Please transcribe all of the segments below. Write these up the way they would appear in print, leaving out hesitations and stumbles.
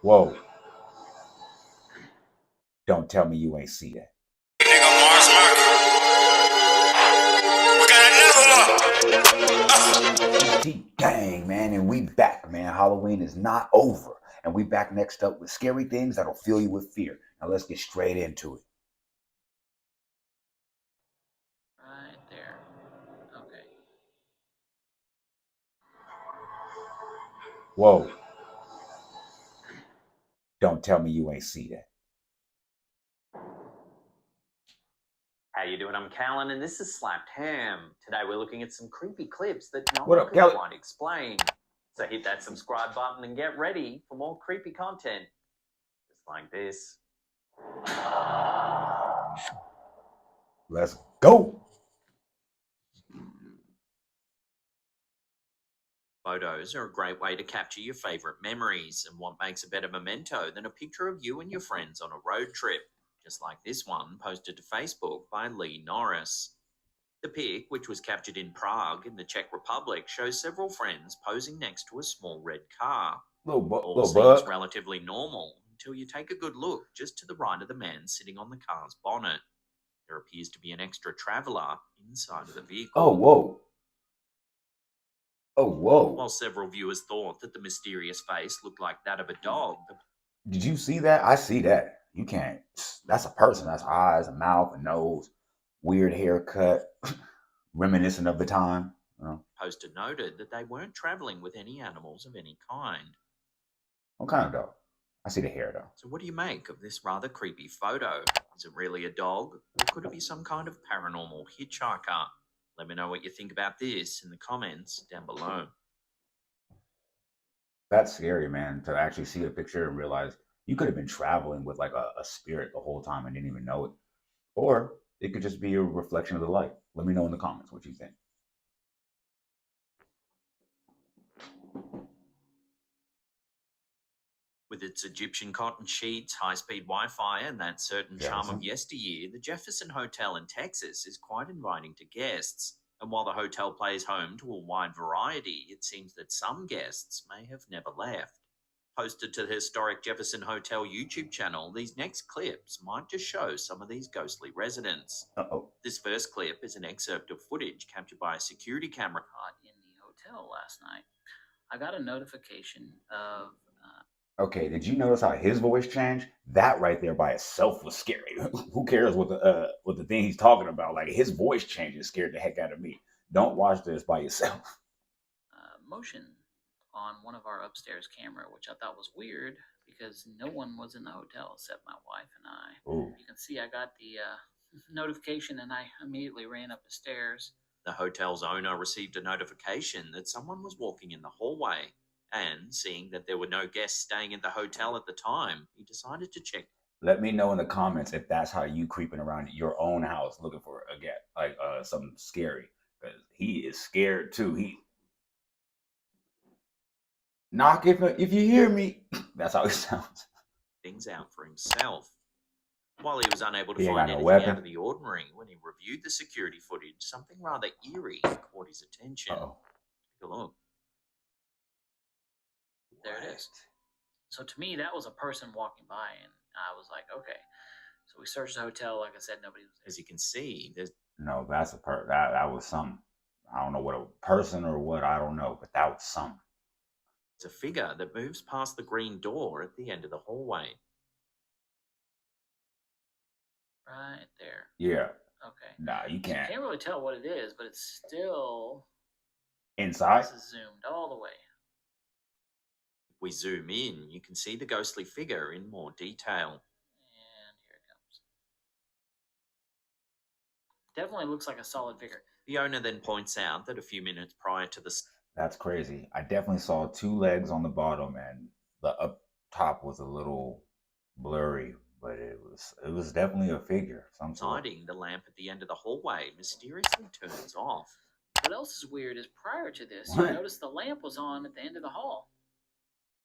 Whoa, don't tell me you ain't see that. Nigga Mars Mark. We got another one. Gang, man, and we back, man. Halloween is not over. And we back next up with scary things that'll fill you with fear. Now let's get straight into it. Right there. Okay. Whoa. Don't tell me you ain't see that. How you doing? I'm Callan, and this is Slapped Ham. Today we're looking at some creepy clips that no What one up, could Callan? quite explain. So hit that subscribe button and get ready for more creepy content, just like this. Let's go. Photos are a great way to capture your favorite memories, and what makes a better memento than a picture of you and your friends on a road trip, just like this one posted to Facebook by Lee Norris. The pic, which was captured in Prague in the Czech Republic, shows several friends posing next to a small red car. All seems relatively normal until you take a good look just to the right of the man sitting on the car's bonnet. There appears to be an extra traveler inside of the vehicle. Oh, whoa. Oh, whoa. While several viewers thought that the mysterious face looked like that of a dog. Did you see that? I see that. You can't. That's a person. That's eyes, a mouth, a nose, weird haircut, reminiscent of the time. You know? Poster noted that they weren't traveling with any animals of any kind. What kind of dog? I see the hair, though. So what do you make of this rather creepy photo? Is it really a dog? Or could it be some kind of paranormal hitchhiker? Let me know what you think about this in the comments down below. That's scary, man, to actually see a picture and realize you could have been traveling with like a spirit the whole time and didn't even know it. Or it could just be a reflection of the light. Let me know in the comments what you think. With its Egyptian cotton sheets, high-speed Wi-Fi, and that certain charm of yesteryear, the Jefferson Hotel in Texas is quite inviting to guests. And while the hotel plays home to a wide variety, it seems that some guests may have never left. Posted to the historic Jefferson Hotel YouTube channel, these next clips might just show some of these ghostly residents. This first clip is an excerpt of footage captured by a security camera. In the hotel last night, I got a notification of... Okay, did you notice how his voice changed? That right there by itself was scary. Who cares what the thing he's talking about? Like his voice changes scared the heck out of me. Don't watch this by yourself. Motion on one of our upstairs camera, which I thought was weird because no one was in the hotel except my wife and I. Ooh. You can see I got the notification and I immediately ran up the stairs. The hotel's owner received a notification that someone was walking in the hallway. And seeing that there were no guests staying at the hotel at the time, he decided to check. Let me know in the comments if that's how you creeping around your own house looking for something scary. Because he is scared too. He knock if you hear me. That's how it sounds. Things out for himself. While he was unable to He ain't find got no anything weapon. out of the ordinary, when he reviewed the security footage, something rather eerie caught his attention. Uh-oh. Take a look. There it is. So to me, that was a person walking by, and I was like, okay. So we searched the hotel. Like I said, nobody was there. As you can see, there's no. That's that was something. I don't know what a person or what. I don't know, but that was something. It's a figure that moves past the green door at the end of the hallway. Right there. Yeah. Okay. Nah, you can't. So you can't really tell what it is, but it's still inside. This is zoomed all the way. We zoom in, you can see the ghostly figure in more detail. And here it comes. Definitely looks like a solid figure. The owner then points out that a few minutes prior to the... That's crazy. I definitely saw two legs on the bottom, and the up top was a little blurry, but it was definitely a figure. Some sort. The lamp at the end of the hallway mysteriously turns off. What else is weird is prior to this, you notice the lamp was on at the end of the hall.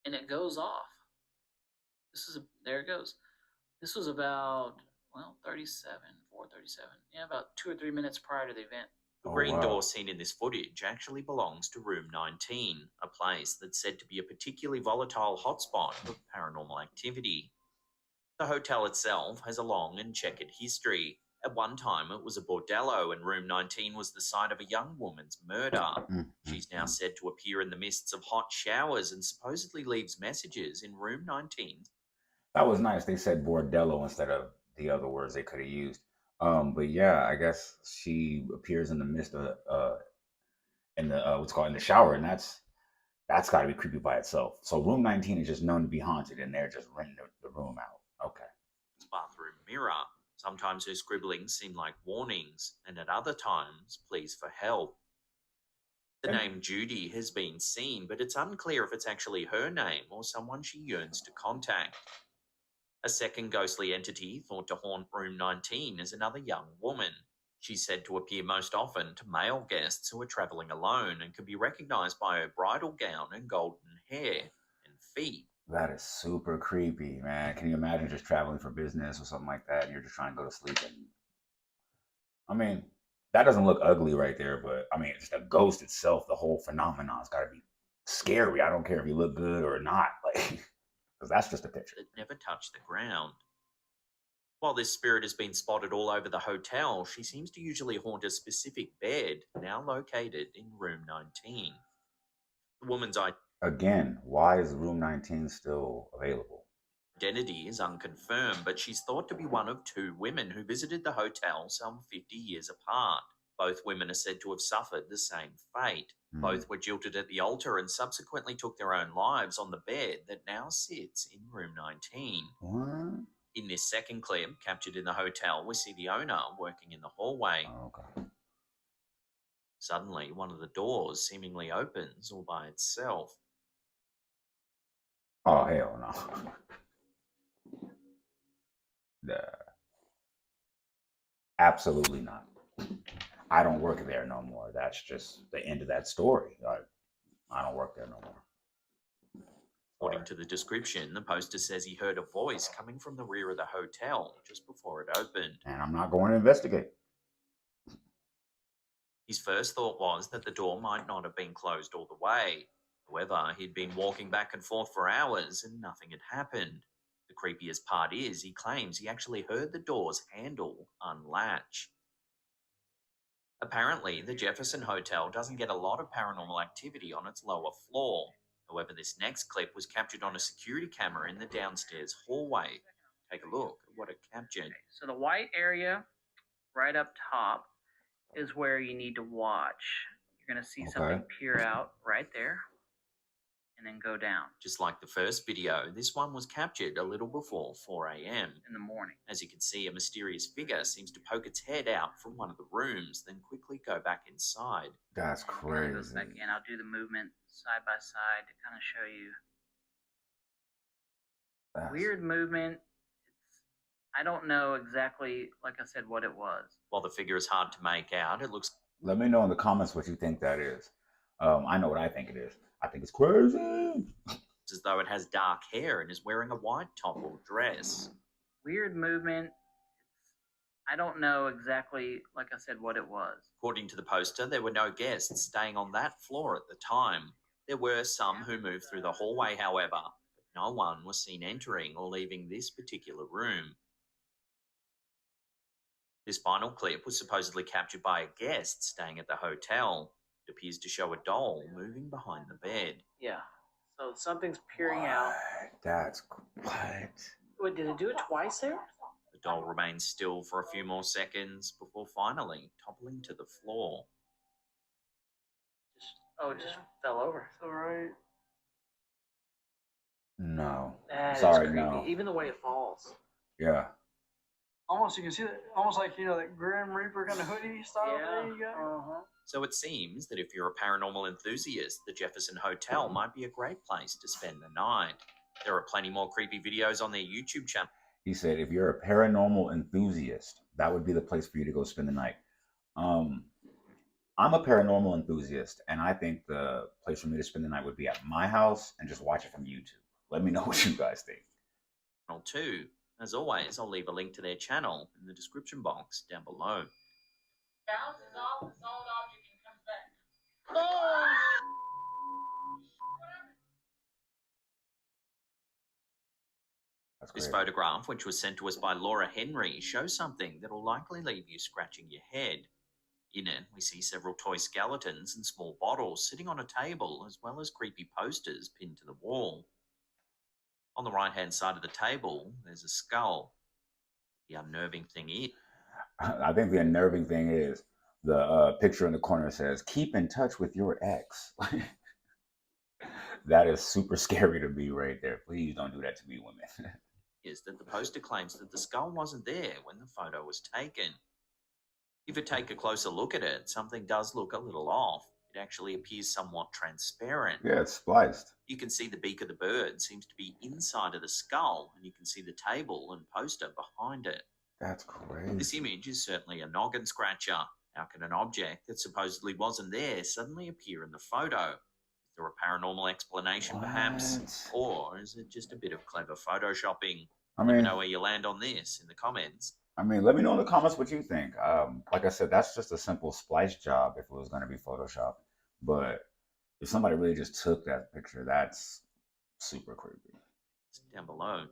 And it goes off. There it goes. This was about, 4:37. Yeah, about 2 or 3 minutes prior to the event. The Oh, green wow. door seen in this footage actually belongs to room 19, a place that's said to be a particularly volatile hotspot of paranormal activity. The hotel itself has a long and checkered history. At one time, it was a bordello, and room 19 was the site of a young woman's murder. She's now said to appear in the mists of hot showers and supposedly leaves messages in room 19. That was nice. They said bordello instead of the other words they could have used. But yeah, I guess she appears in the midst of in the what's called in the shower, and that's got to be creepy by itself. So room 19 is just known to be haunted, and they're just renting the room out. Okay. Bathroom mirror. Sometimes her scribblings seem like warnings, and at other times, pleas for help. The name Judy has been seen, but it's unclear if it's actually her name or someone she yearns to contact. A second ghostly entity thought to haunt room 19 is another young woman. She's said to appear most often to male guests who are traveling alone and can be recognized by her bridal gown and golden hair and feet. That is super creepy, man. Can you imagine just traveling for business or something like that, and you're just trying to go to sleep? And I mean, that doesn't look ugly right there, but I mean, just a ghost itself, the whole phenomenon's got to be scary. I don't care if you look good or not, like, because that's just a picture. That never touched the ground. While this spirit has been spotted all over the hotel, she seems to usually haunt a specific bed, now located in room 19. The woman's Again, why is room 19 still available? identity is unconfirmed, but she's thought to be one of two women who visited the hotel some 50 years apart. Both women are said to have suffered the same fate. Both were jilted at the altar and subsequently took their own lives on the bed that now sits in room 19. What? In this second clip, captured in the hotel, we see the owner working in the hallway. Oh, okay. Suddenly, one of the doors seemingly opens all by itself. Oh, hell no. Absolutely not. I don't work there no more. That's just the end of that story. I don't work there no more. According to the description, the poster says he heard a voice coming from the rear of the hotel just before it opened. And I'm not going to investigate. His first thought was that the door might not have been closed all the way. However, he'd been walking back and forth for hours and nothing had happened. The creepiest part is he claims he actually heard the door's handle unlatch. Apparently, the Jefferson Hotel doesn't get a lot of paranormal activity on its lower floor. However, this next clip was captured on a security camera in the downstairs hallway. Take a look at what it captured. So the white area right up top is where you need to watch. You're going to see something peer out right there and then go down Just like the first video, this one was captured a little before 4 a.m. in the morning. As you can see, a mysterious figure seems to poke its head out from one of the rooms, then quickly go back inside. That's Kind of crazy. goes back in. I'll do the movement side by side to kind of show you. Weird movement. I don't know exactly, like I said, what it was. While the figure is hard to make out, it looks... Let me know in the comments what you think that is. I know what I think it is. I think it's crazy. as though it has dark hair and is wearing a white top or dress. Weird movement. I don't know exactly, like I said, what it was. According to the poster, there were no guests staying on that floor at the time. There were some who moved through the hallway, however, but no one was seen entering or leaving this particular room. This final clip was supposedly captured by a guest staying at the hotel. It appears to show a doll moving behind the bed. Yeah. So something's peering out. That's what? Wait, did it do it twice there? The doll remains still for a few more seconds before finally toppling to the floor. It just fell over. All right. No. That Sorry, is creepy. no. Even the way it falls. Yeah. Almost, you can see that, almost like, that Grim Reaper kind of hoodie style thing you got. Uh-huh. So it seems that if you're a paranormal enthusiast, the Jefferson Hotel might be a great place to spend the night. There are plenty more creepy videos on their YouTube channel. He said, if you're a paranormal enthusiast, that would be the place for you to go spend the night. I'm a paranormal enthusiast, and I think the place for me to spend the night would be at my house and just watch it from YouTube. Let me know what you guys think. Too. As always, I'll leave a link to their channel in the description box down below. Bounces off the sold off Oh! That's This crazy. photograph, which was sent to us by Laura Henry, shows something that will likely leave you scratching your head. In it, we see several toy skeletons and small bottles sitting on a table, as well as creepy posters pinned to the wall. On the right-hand side of the table, there's a skull. The unnerving thing is, I think the unnerving thing is the picture in the corner says, "Keep in touch with your ex." That is super scary to me right there. Please don't do that to me, women. is that the poster claims that the skull wasn't there when the photo was taken. If you take a closer look at it, something does look a little off. It actually appears somewhat transparent. Yeah, it's spliced. You can see the beak of the bird seems to be inside of the skull, and you can see the table and poster behind it. That's crazy. This image is certainly a noggin scratcher. How can an object that supposedly wasn't there suddenly appear in the photo? Is there a paranormal explanation, perhaps? Or is it just a bit of clever photoshopping? Let me know where you land on this in the comments. I mean, let me know in the comments what you think. Like I said, that's just a simple splice job if it was going to be Photoshopped. But if somebody really just took that picture, that's super creepy. It's down below.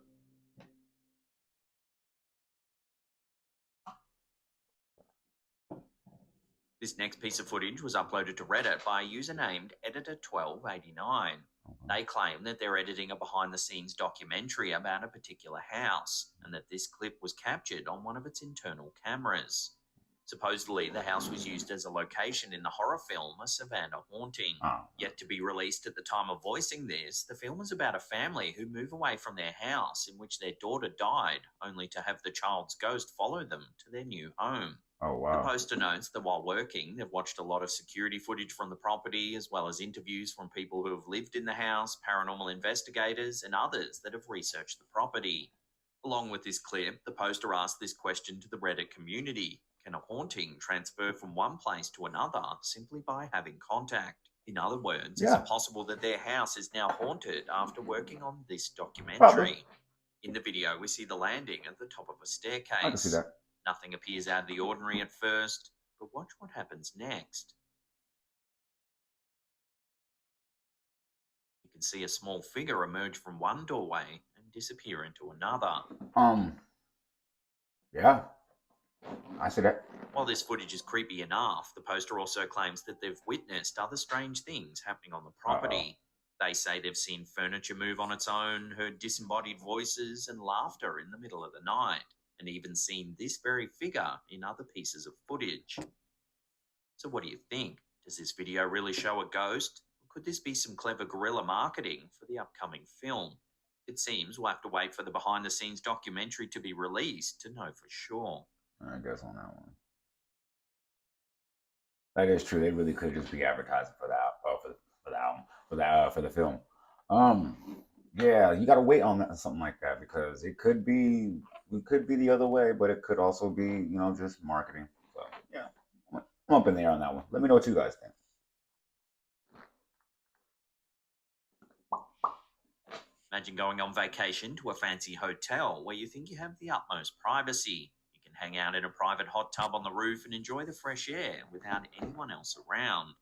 This next piece of footage was uploaded to Reddit by a user named Editor1289. They claim that they're editing a behind-the-scenes documentary about a particular house, and that this clip was captured on one of its internal cameras. Supposedly, the house was used as a location in the horror film A Savannah Haunting. Yet to be released at the time of voicing this, the film is about a family who move away from their house in which their daughter died, only to have the child's ghost follow them to their new home. Oh, wow. The poster notes that while working, they've watched a lot of security footage from the property, as well as interviews from people who have lived in the house, paranormal investigators, and others that have researched the property. Along with this clip, the poster asked this question to the Reddit community: can a haunting transfer from one place to another simply by having contact? In other words, is it possible that their house is now haunted after working on this documentary? Probably. In the video, we see the landing at the top of a staircase. I can see that. Nothing appears out of the ordinary at first, but watch what happens next. You can see a small figure emerge from one doorway and disappear into another. Yeah, I see that. While this footage is creepy enough, the poster also claims that they've witnessed other strange things happening on the property. They say they've seen furniture move on its own, heard disembodied voices and laughter in the middle of the night, and even seen this very figure in other pieces of footage. So what do you think? Does this video really show a ghost? Or could this be some clever guerrilla marketing for the upcoming film? It seems we'll have to wait for the behind-the-scenes documentary to be released to know for sure. I guess on that one. That is true. They really could just be advertising for the film. Yeah, you gotta wait on that, something like that, because it could be the other way, but it could also be, just marketing. So yeah, I'm up in the air on that one. Let me know what you guys think. Imagine going on vacation to a fancy hotel where you think you have the utmost privacy. You can hang out in a private hot tub on the roof and enjoy the fresh air without anyone else around.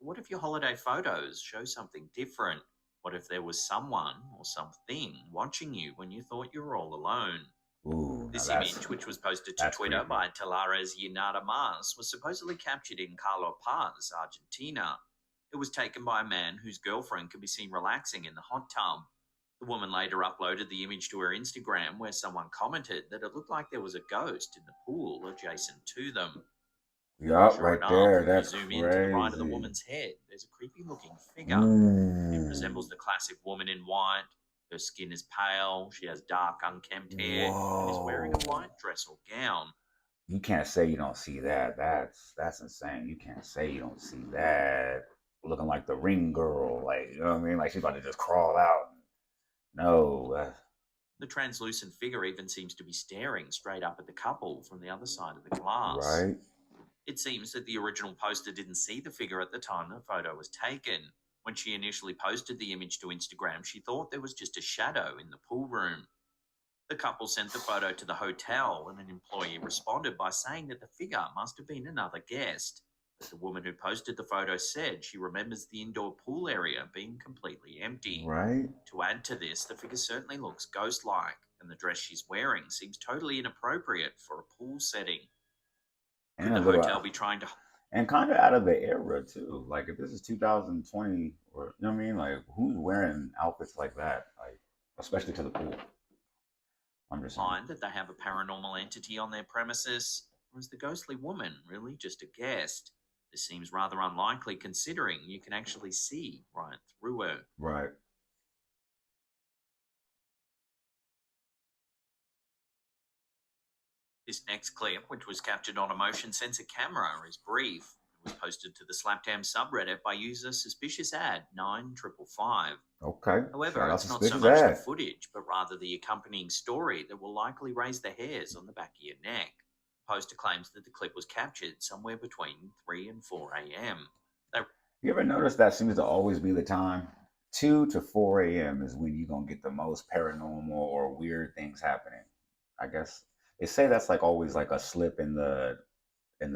What if your holiday photos show something different? What if there was someone or something watching you when you thought you were all alone? Ooh, this image, which was posted to Twitter by Talares Yenada Mars, was supposedly captured in Carlo Paz, Argentina. It was taken by a man whose girlfriend could be seen relaxing in the hot tub. The woman later uploaded the image to her Instagram, where someone commented that it looked like there was a ghost in the pool adjacent to them. Yup, Sure right enough, there. if That's you zoom crazy. in to the right of the woman's head, there's a creepy-looking figure. It resembles the classic woman in white. Her skin is pale. She has dark, unkempt hair and is wearing a white dress or gown. You can't say you don't see that. That's insane. You can't say you don't see that. Looking like the Ring girl, like, you know what I mean? Like she's about to just crawl out. No. The translucent figure even seems to be staring straight up at the couple from the other side of the glass. Right. It seems that the original poster didn't see the figure at the time the photo was taken. When she initially posted the image to Instagram, she thought there was just a shadow in the pool room. The couple sent the photo to the hotel, and an employee responded by saying that the figure must have been another guest. But the woman who posted the photo said she remembers the indoor pool area being completely empty. Right? To add to this, the figure certainly looks ghost-like, and the dress she's wearing seems totally inappropriate for a pool setting. Could And a the little, hotel be trying to... and kind of out of the era too. Like if this is 2020, or you know what I mean, like who's wearing outfits like that? Like especially to the pool. I'm just saying. find that they have a paranormal entity on their premises, or is the ghostly woman really just a guest? This seems rather unlikely considering you can actually see right through her. Right. This next clip, which was captured on a motion sensor camera, is brief. It was posted to the Slapdam subreddit by user Suspicious Ad 9555. Okay. However, Shout out it's not so Suspicious much the Ad. footage, but rather the accompanying story that will likely raise the hairs on the back of your neck. The poster claims that the clip was captured somewhere between 3 and 4 a.m. You ever notice that seems to always be the time? 2 to 4 a.m. is when you're gonna get the most paranormal or weird things happening. I guess they say that's like always like a slip in the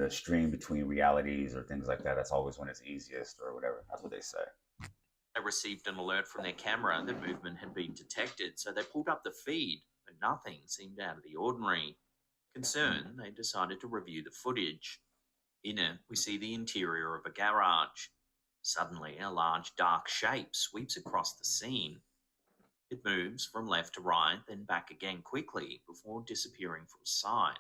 stream between realities or things like that. That's always when it's easiest or whatever. That's what they say. They received an alert from their camera that movement had been detected, so they pulled up the feed, but nothing seemed out of the ordinary. Concerned, they decided to review the footage. In it, we see the interior of a garage. Suddenly, a large dark shape sweeps across the scene. It moves from left to right, then back again quickly before disappearing from sight.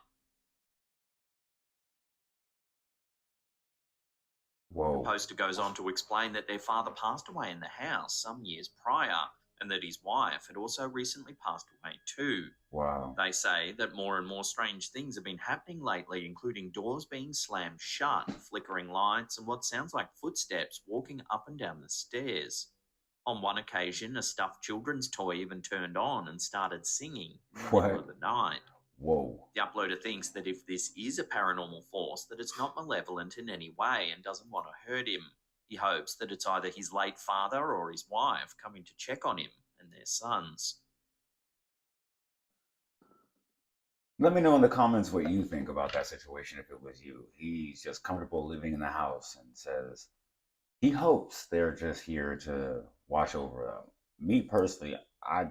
Whoa. The poster goes on to explain that their father passed away in the house some years prior, and that his wife had also recently passed away too. Wow. They say that more and more strange things have been happening lately, including doors being slammed shut, flickering lights, and what sounds like footsteps walking up and down the stairs. On one occasion, a stuffed children's toy even turned on and started singing in the middle of the night. Whoa. The uploader thinks that if this is a paranormal force, that it's not malevolent in any way and doesn't want to hurt him. He hopes that it's either his late father or his wife coming to check on him and their sons. Let me know in the comments what you think about that situation if it was you. He's just comfortable living in the house and says he hopes they're just here to watch over them. Me personally, I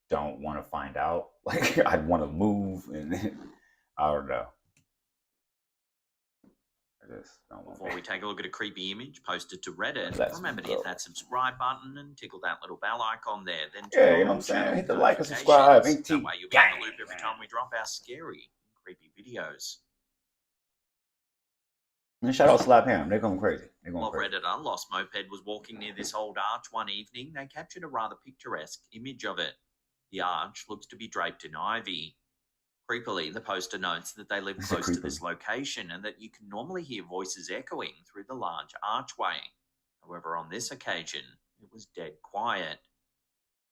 don't want to find out. Like, I'd want to move, and I don't know. I just don't want Before we take a look at a creepy image posted to Reddit, Let's remember to go. hit that subscribe button and tickle that little bell icon there. Then Yeah, you know what I'm saying? Hit the like and subscribe. That way you'll be in the loop every time we drop our scary and creepy videos. And shout out Slap Ham. They're going crazy. They're going While crazy. Redditor Lost Moped was walking near this old arch one evening, they captured a rather picturesque image of it. The arch looks to be draped in ivy. Creepily, the poster notes that they live close to this location and that you can normally hear voices echoing through the large archway. However, on this occasion, it was dead quiet.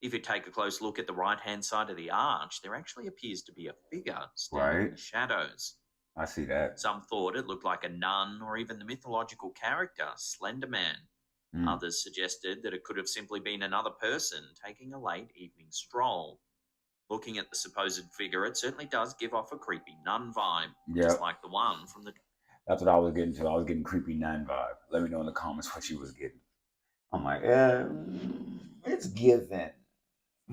If you take a close look at the right-hand side of the arch, there actually appears to be a figure standing in the shadows. I see that. Some thought it looked like a nun or even the mythological character, Slender Man. Others suggested that it could have simply been another person taking a late evening stroll. Looking at the supposed figure, it certainly does give off a creepy nun vibe, just like the one from the... That's what I was getting to. I was getting creepy nun vibe. Let me know in the comments what you was getting. I'm like, it's given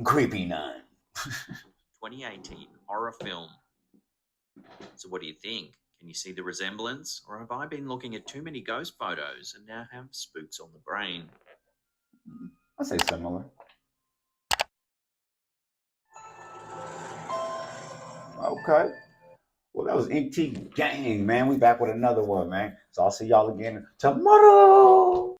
creepy nun. 2018 horror film. So what do you think? Can you see the resemblance? Or have I been looking at too many ghost photos and now have spooks on the brain? I say similar. Okay. Well, that was MT Gang, man. We back with another one, man. So I'll see y'all again tomorrow.